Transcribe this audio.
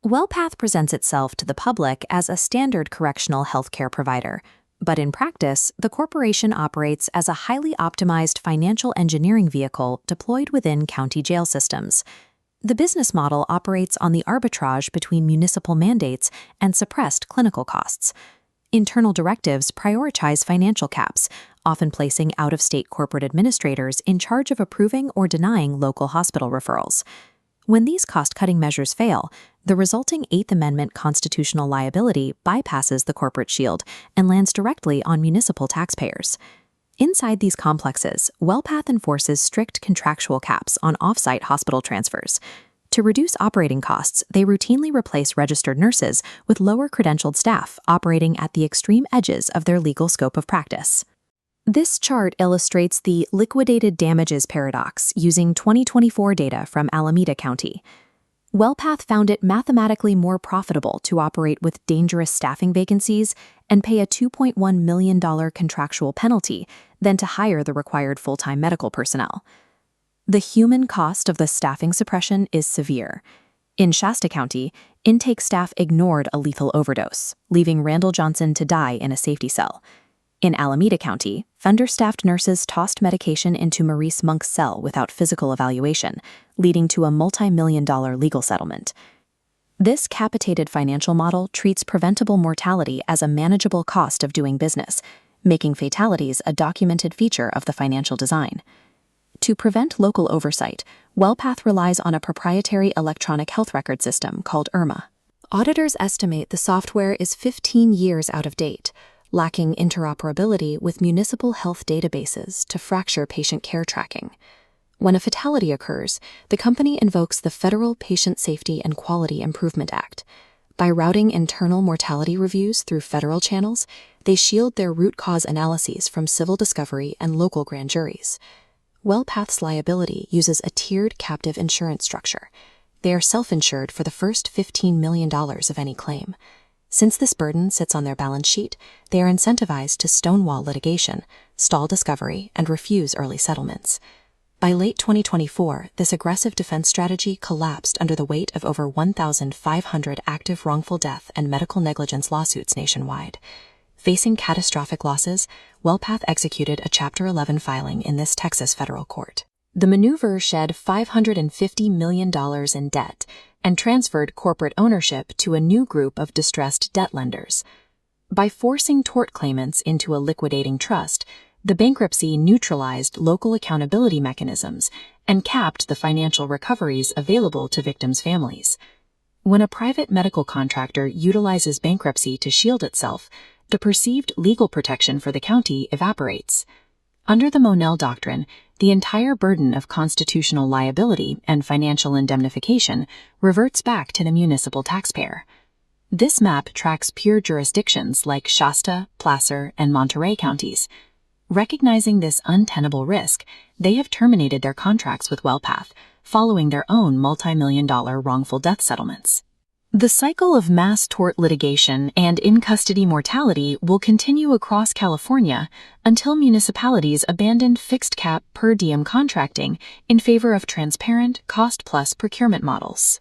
Wellpath presents itself to the public as a standard correctional healthcare provider, but in practice, the corporation operates as a highly optimized financial engineering vehicle deployed within county jail systems. The business model operates on the arbitrage between municipal mandates and suppressed clinical costs. Internal directives prioritize financial caps, often placing out-of-state corporate administrators in charge of approving or denying local hospital referrals. When these cost-cutting measures fail, the resulting Eighth Amendment constitutional liability bypasses the corporate shield and lands directly on municipal taxpayers. Inside these complexes, Wellpath enforces strict contractual caps on off-site hospital transfers. To reduce operating costs, they routinely replace registered nurses with lower-credentialed staff operating at the extreme edges of their legal scope of practice. This chart illustrates the liquidated damages paradox using 2024 data from Alameda County. Wellpath found it mathematically more profitable to operate with dangerous staffing vacancies and pay a $2.1 million contractual penalty than to hire the required full-time medical personnel. The human cost of the staffing suppression is severe. In Shasta County, intake staff ignored a lethal overdose, leaving Randall Johnson to die in a safety cell. In Alameda County, understaffed nurses tossed medication into Maurice Monk's cell without physical evaluation, leading to a multi-million-dollar legal settlement. This capitated financial model treats preventable mortality as a manageable cost of doing business, making fatalities a documented feature of the financial design. To prevent local oversight, Wellpath relies on a proprietary electronic health record system called IRMA. Auditors estimate the software is 15 years out of date, lacking interoperability with municipal health databases to fracture patient care tracking. When a fatality occurs, the company invokes the Federal Patient Safety and Quality Improvement Act. By routing internal mortality reviews through federal channels, they shield their root cause analyses from civil discovery and local grand juries. Wellpath's liability uses a tiered captive insurance structure. They are self-insured for the first $15 million of any claim. Since this burden sits on their balance sheet, they are incentivized to stonewall litigation, stall discovery, and refuse early settlements. By late 2024, this aggressive defense strategy collapsed under the weight of over 1,500 active wrongful death and medical negligence lawsuits nationwide. Facing catastrophic losses, Wellpath executed a Chapter 11 filing in this Texas federal court. The maneuver shed $550 million in debt and transferred corporate ownership to a new group of distressed debt lenders. By forcing tort claimants into a liquidating trust, the bankruptcy neutralized local accountability mechanisms and capped the financial recoveries available to victims' families. When a private medical contractor utilizes bankruptcy to shield itself, the perceived legal protection for the county evaporates. Under the Monell Doctrine, the entire burden of constitutional liability and financial indemnification reverts back to the municipal taxpayer. This map tracks peer jurisdictions like Shasta, Placer, and Monterey counties. Recognizing this untenable risk, they have terminated their contracts with Wellpath, following their own multi-million-dollar wrongful death settlements. The cycle of mass tort litigation and in-custody mortality will continue across California until municipalities abandon fixed-cap per diem contracting in favor of transparent, cost-plus procurement models.